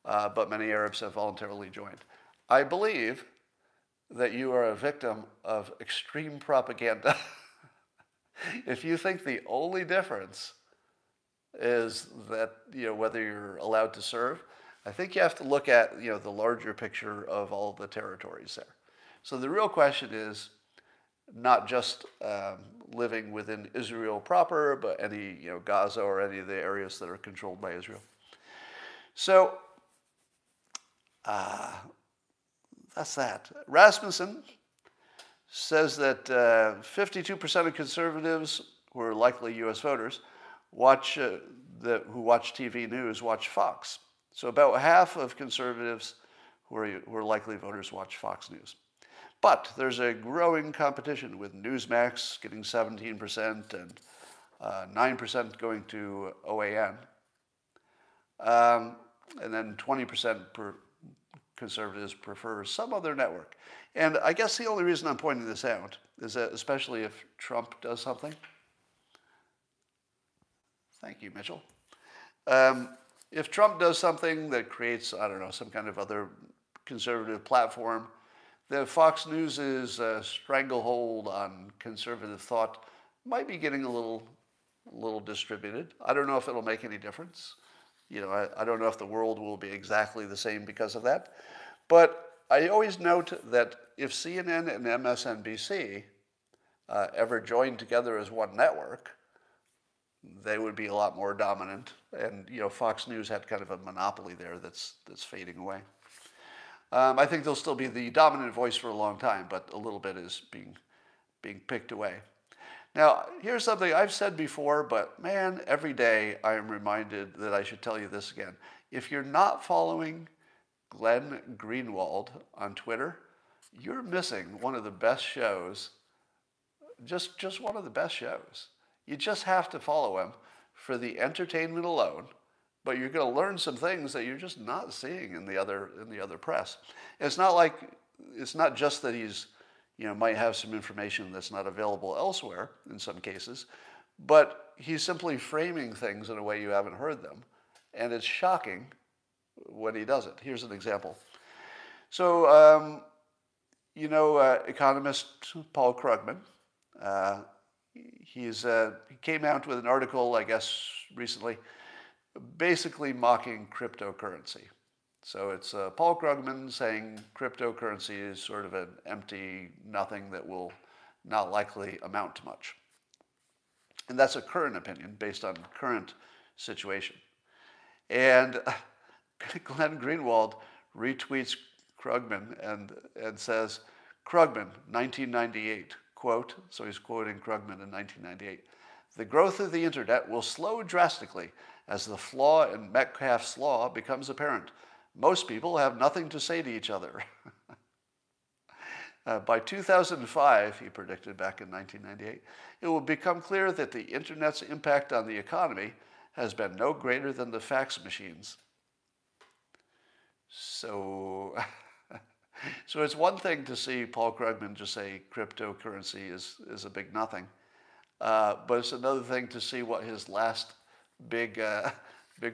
Speaker 1: but many Arabs have voluntarily joined. I believe that you are a victim of extreme propaganda. If you think the only difference is that, whether you're allowed to serve, I think you have to look at, the larger picture of all the territories there. So the real question is not just living within Israel proper, but any, Gaza or any of the areas that are controlled by Israel. So that's that. Rasmussen says that 52% of conservatives, who are likely U.S. voters, who watch TV news, watch Fox. So about half of conservatives who are likely voters watch Fox News. But there's a growing competition with Newsmax getting 17% and 9% going to OAN. And then 20% conservatives prefer some other network. And I guess the only reason I'm pointing this out is that especially if Trump does something. Thank you, Mitchell. If Trump does something that creates, I don't know, some kind of other conservative platform, the Fox News' stranglehold on conservative thought might be getting a little distributed. I don't know if it'll make any difference. You know, I don't know if the world will be exactly the same because of that. But I always note that if CNN and MSNBC ever joined together as one network, they would be a lot more dominant. And, you know, Fox News had kind of a monopoly there that's fading away. I think they'll still be the dominant voice for a long time, but a little bit is being picked away. Now, here's something I've said before, but man, every day I am reminded that I should tell you this again. If you're not following Glenn Greenwald on Twitter, you're missing one of the best shows, just one of the best shows. You just have to follow him for the entertainment alone, but you're going to learn some things that you're just not seeing in the other press. And it's not just that he's, you know, might have some information that's not available elsewhere in some cases, but he's simply framing things in a way you haven't heard them. And it's shocking when he does it. Here's an example. So, you know, economist Paul Krugman, he came out with an article, I guess, recently, basically mocking cryptocurrency. So it's Paul Krugman saying cryptocurrency is sort of an empty nothing that will not likely amount to much. And that's a current opinion based on current situation. And Glenn Greenwald retweets Krugman and says, Krugman, 1998, quote, so he's quoting Krugman in 1998, the growth of the internet will slow drastically as the flaw in Metcalfe's law becomes apparent. Most people have nothing to say to each other. By 2005, he predicted back in 1998, it will become clear that the internet's impact on the economy has been no greater than the fax machines. So, so it's one thing to see Paul Krugman just say cryptocurrency is a big nothing, but it's another thing to see what his last big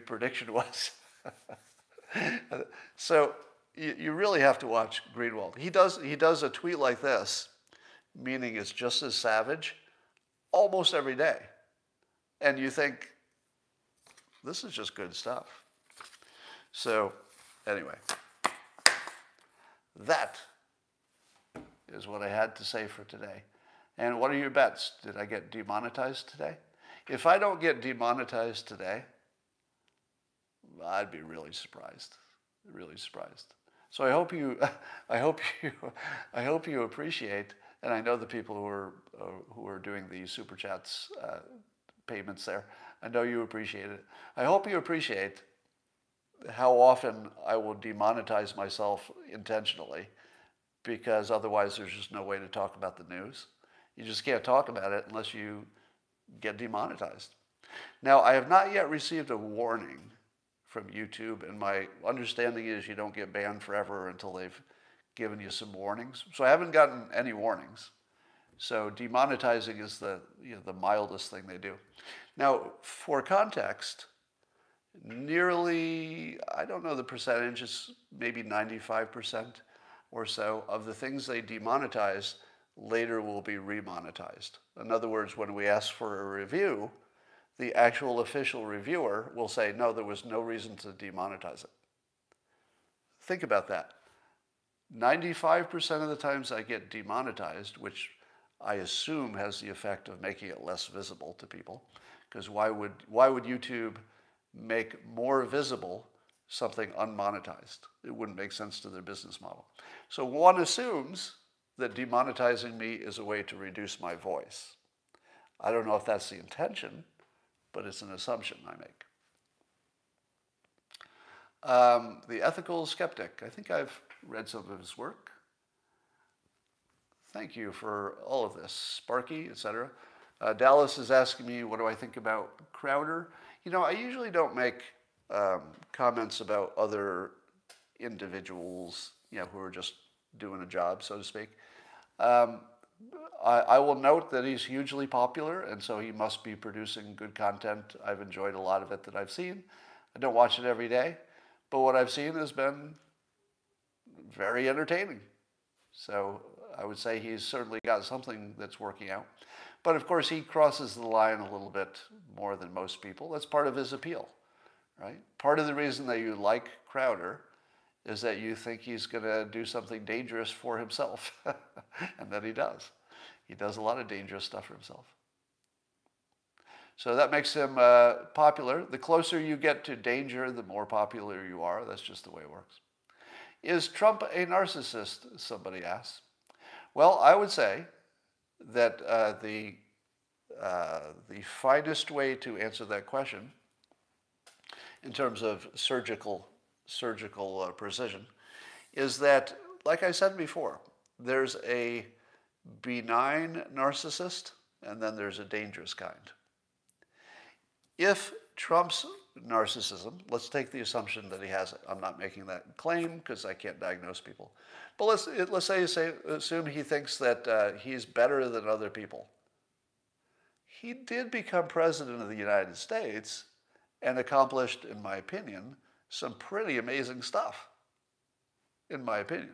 Speaker 1: prediction was. So you really have to watch Greenwald. He does a tweet like this, meaning it's just as savage, almost every day, and you think this is just good stuff. So anyway, that is what I had to say for today. And what are your bets? Did I get demonetized today? If I don't get demonetized today, I'd be really surprised, really surprised. So I hope you appreciate, and I know the people who are doing the super chats payments there. I know you appreciate it. I hope you appreciate how often I will demonetize myself intentionally, because otherwise there's just no way to talk about the news. You just can't talk about it unless you get demonetized. Now, I have not yet received a warning from YouTube, and my understanding is you don't get banned forever until they've given you some warnings. So I haven't gotten any warnings. So demonetizing is the mildest thing they do. Now, for context, nearly, I don't know the percentage, it's maybe 95% or so of the things they demonetize later will be remonetized. In other words, when we ask for a review, the actual official reviewer will say, no, there was no reason to demonetize it. Think about that. 95% of the times I get demonetized, which I assume has the effect of making it less visible to people, because why would YouTube make more visible something unmonetized? It wouldn't make sense to their business model. So one assumes that demonetizing me is a way to reduce my voice. I don't know if that's the intention, but it's an assumption I The Ethical Skeptic. I think I've read some of his work. Thank you for all of this. Sparky, etc. Dallas is asking me, what do I think about Crowder? You know, I usually don't make comments about other individuals, you know, who are just doing a job, so to speak. I will note that he's hugely popular, and so he must be producing good content. I've enjoyed a lot of it that I've seen. I don't watch it every day, but what I've seen has been very entertaining. So I would say he's certainly got something that's working out. But of course, he crosses the line a little bit more than most people. That's part of his appeal, right? Part of the reason that you like Crowder is that you think he's going to do something dangerous for himself. And then he does. He does a lot of dangerous stuff for himself. So that makes him popular. The closer you get to danger, the more popular you are. That's just the way it works. Is Trump a narcissist? Somebody asks. Well, I would say that the finest way to answer that question, in terms of surgical precision, is that, like I said before, there's a benign narcissist and then there's a dangerous kind. If Trump's narcissism, let's take the assumption that he has it. I'm not making that claim because I can't diagnose people. But let's assume he thinks that he's better than other people. He did become president of the United States and accomplished, in my opinion, some pretty amazing stuff, in my opinion.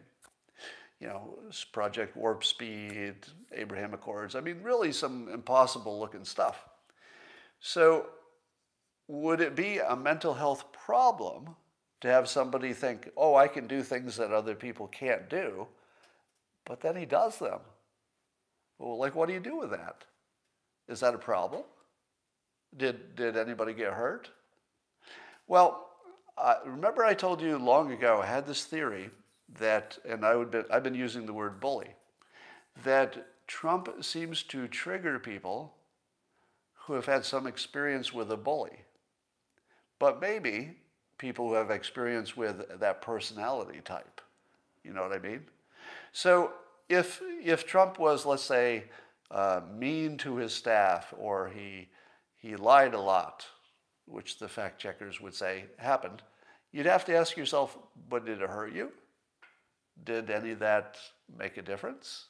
Speaker 1: You know, Project Warp Speed, Abraham Accords. I mean, really some impossible looking stuff. So would it be a mental health problem to have somebody think, oh, I can do things that other people can't do, but then he does them? Well, like, what do you do with that? Is that a problem? Did anybody get hurt? Well, remember I told you long ago, I had this theory that, and I've been using the word bully, that Trump seems to trigger people who have had some experience with a bully, but maybe people who have experience with that personality type. You know what I mean? So if Trump was, let's say, mean to his staff, or he lied a lot, which the fact checkers would say happened, you'd have to ask yourself, but did it hurt you? Did any of that make a difference?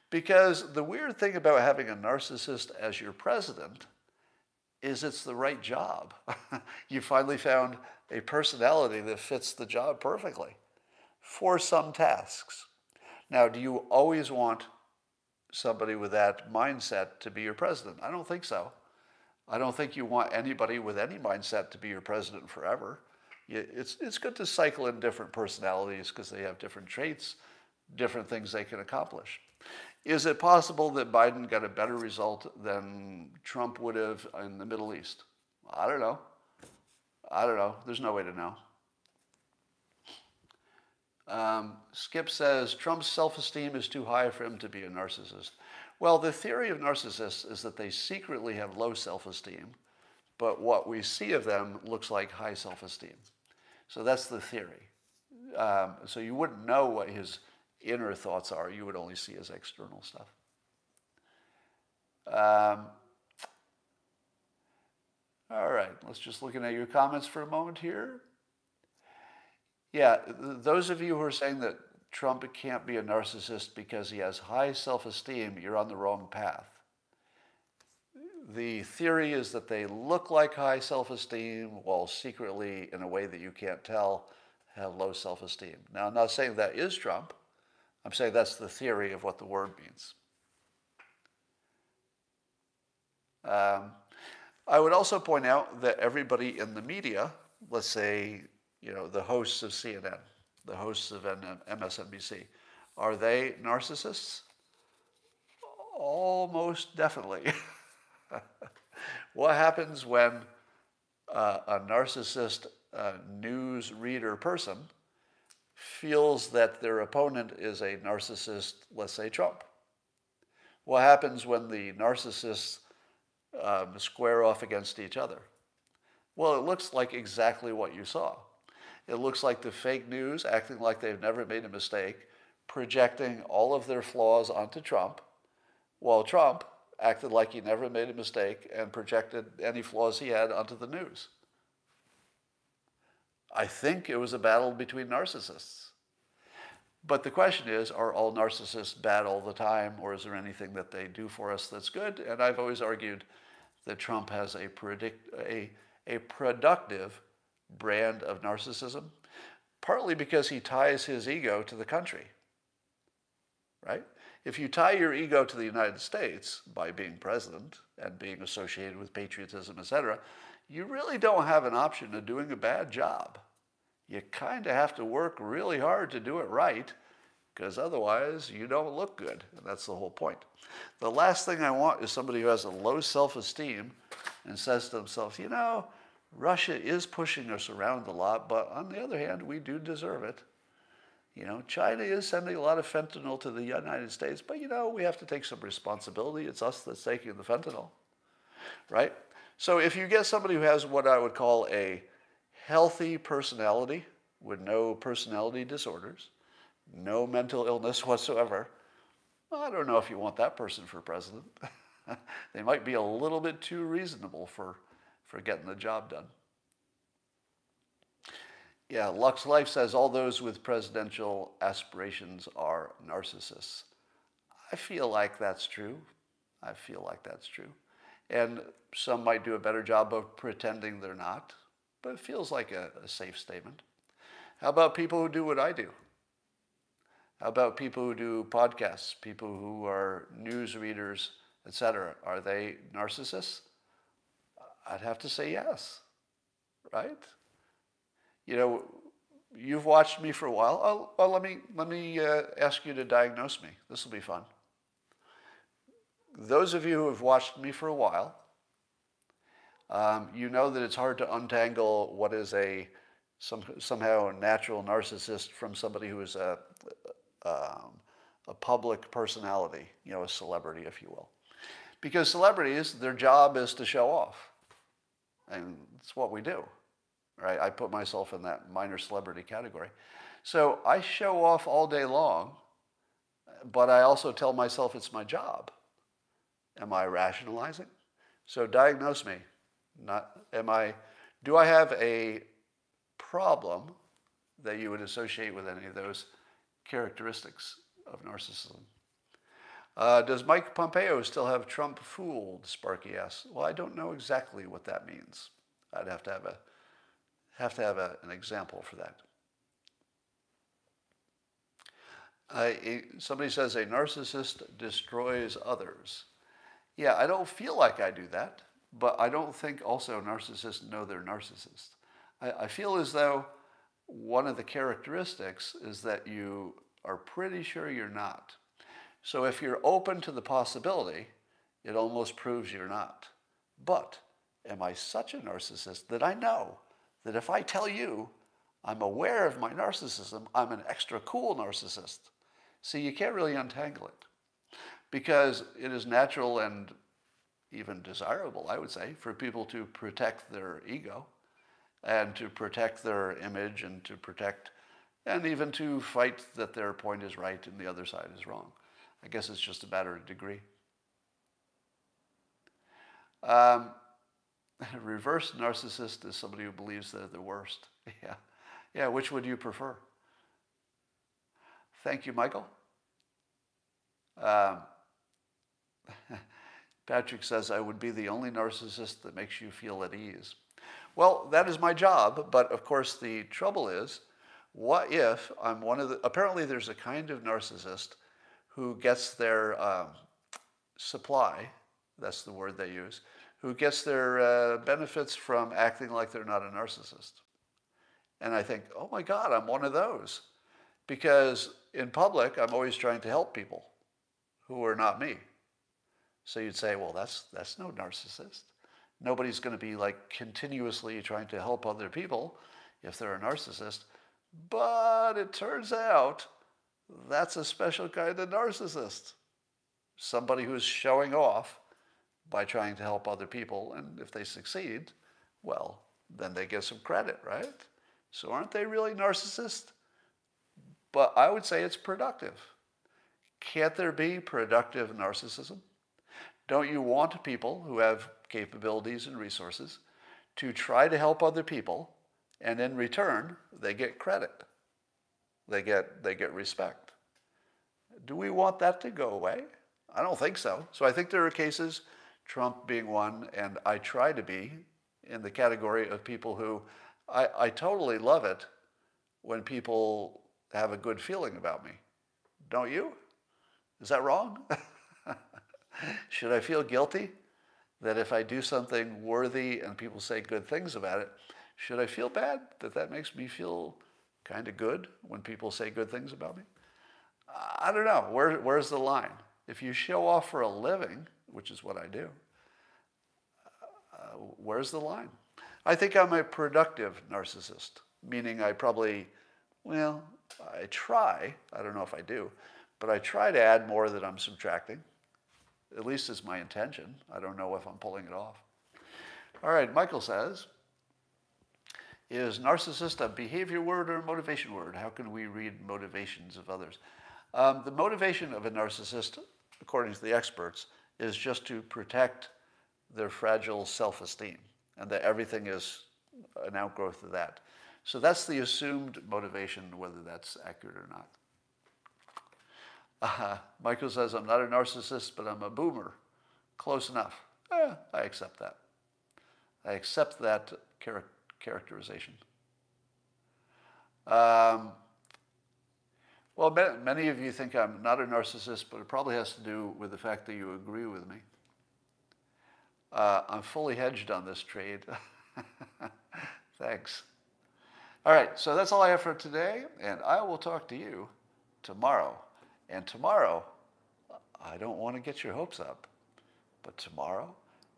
Speaker 1: Because the weird thing about having a narcissist as your president is it's the right job. You finally found a personality that fits the job perfectly for some tasks. Now, do you always want somebody with that mindset to be your president? I don't think so. I don't think you want anybody with any mindset to be your president forever. It's good to cycle in different personalities because they have different traits, different things they can accomplish. Is it possible that Biden got a better result than Trump would have in the Middle East? I don't know. I don't know. There's no way to know. Skip says, Trump's self-esteem is too high for him to be a narcissist. Well, the theory of narcissists is that they secretly have low self-esteem, but what we see of them looks like high self-esteem. So that's the theory. So you wouldn't know what his inner thoughts are. You would only see his external stuff. All right, let's just looking at your comments for a moment here. Yeah, those of you who are saying that Trump can't be a narcissist because he has high self-esteem, you're on the wrong path. The theory is that they look like high self-esteem while secretly, in a way that you can't tell, have low self-esteem. Now, I'm not saying that is Trump. I'm saying that's the theory of what the word means. I would also point out that everybody in the media, let's say, you know, the hosts of CNN, the hosts of MSNBC, are they narcissists? Almost definitely. What happens when a narcissist news reader person feels that their opponent is a narcissist, let's say Trump? What happens when the narcissists square off against each other? Well, it looks like exactly what you saw. It looks like the fake news acting like they've never made a mistake, projecting all of their flaws onto Trump, while Trump acted like he never made a mistake and projected any flaws he had onto the news. I think it was a battle between narcissists. But the question is, are all narcissists bad all the time, or is there anything that they do for us that's good? And I've always argued that Trump has a productive brand of narcissism, partly because he ties his ego to the country, right? If you tie your ego to the United States by being president and being associated with patriotism, etc., you really don't have an option of doing a bad job. You kind of have to work really hard to do it right, because otherwise you don't look good. And that's the whole point. The last thing I want is somebody who has a low self-esteem and says to themselves, you know, Russia is pushing us around a lot, but on the other hand, we do deserve it. You know, China is sending a lot of fentanyl to the United States, but you know, we have to take some responsibility. It's us that's taking the fentanyl, right? So if you get somebody who has what I would call a healthy personality with no personality disorders, no mental illness whatsoever, well, I don't know if you want that person for president. They might be a little bit too reasonable for getting the job done. Yeah, Lux Life says all those with presidential aspirations are narcissists. I feel like that's true. I feel like that's true. And some might do a better job of pretending they're not, but it feels like a safe statement. How about people who do what I do? How about people who do podcasts, people who are news readers, etc.? Are they narcissists? I'd have to say yes, right? You know, you've watched me for a while. Well, let me ask you to diagnose me. This will be fun. Those of you who have watched me for a while, you know that it's hard to untangle what is somehow a natural narcissist from somebody who is a public personality, you know, a celebrity, if you will. Because celebrities, their job is to show off. And it's what we do, right? I put myself in that minor celebrity category. So I show off all day long, but I also tell myself it's my job. Am I rationalizing? So diagnose me. Do I have a problem that you would associate with any of those characteristics of narcissism? Does Mike Pompeo still have Trump fooled? Sparky asks. Well, I don't know exactly what that means. I'd have to have an example for that. Somebody says a narcissist destroys others. Yeah, I don't feel like I do that, but I don't think also narcissists know they're narcissists. I feel as though one of the characteristics is that you are pretty sure you're not. So if you're open to the possibility, it almost proves you're not. But am I such a narcissist that I know that if I tell you I'm aware of my narcissism, I'm an extra cool narcissist? See, you can't really untangle it, because it is natural and even desirable, I would say, for people to protect their ego and to protect their image and to protect, and even to fight that their point is right and the other side is wrong. I guess it's just a matter of degree. Reverse narcissist is somebody who believes they're the worst. Yeah, which would you prefer? Thank you, Michael. Patrick says, I would be the only narcissist that makes you feel at ease. Well, that is my job, but of course the trouble is, what if I'm one of the, apparently there's a kind of narcissist who gets their supply, that's the word they use, who gets their benefits from acting like they're not a narcissist. And I think, oh my God, I'm one of those. Because in public, I'm always trying to help people who are not me. So you'd say, well, that's no narcissist. Nobody's going to be like continuously trying to help other people if they're a narcissist. But it turns out that's a special kind of narcissist. Somebody who's showing off by trying to help other people. And if they succeed, well, then they get some credit, right? So aren't they really narcissists? But I would say it's productive. Can't there be productive narcissism? Don't you want people who have capabilities and resources to try to help other people, and in return, they get credit. They get respect. Do we want that to go away? I don't think so. So I think there are cases, Trump being one, and I try to be in the category of people who, I totally love it when people have a good feeling about me. Don't you? Is that wrong? Should I feel guilty that if I do something worthy and people say good things about it, should I feel bad that that makes me feel kind of good when people say good things about me? I don't know. Where's the line? If you show off for a living, which is what I do, where's the line? I think I'm a productive narcissist, meaning I probably, well, I try, I don't know if I do, but I try to add more than I'm subtracting. At least it's my intention. I don't know if I'm pulling it off. All right, Michael says, is narcissist a behavior word or a motivation word? How can we read motivations of others? The motivation of a narcissist, according to the experts, is just to protect their fragile self-esteem, and that everything is an outgrowth of that. So that's the assumed motivation, whether that's accurate or not. Michael says, I'm not a narcissist, but I'm a boomer. Close enough. I accept that. I accept that characterization. Well, many of you think I'm not a narcissist, but it probably has to do with the fact that you agree with me. I'm fully hedged on this trade. Thanks. All right, so that's all I have for today, and I will talk to you tomorrow. And tomorrow, I don't want to get your hopes up, but tomorrow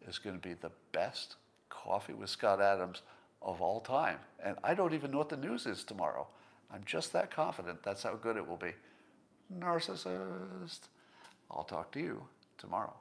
Speaker 1: is going to be the best Coffee with Scott Adams of all time. And I don't even know what the news is tomorrow. I'm just that confident that's how good it will be. Narcissist. I'll talk to you tomorrow.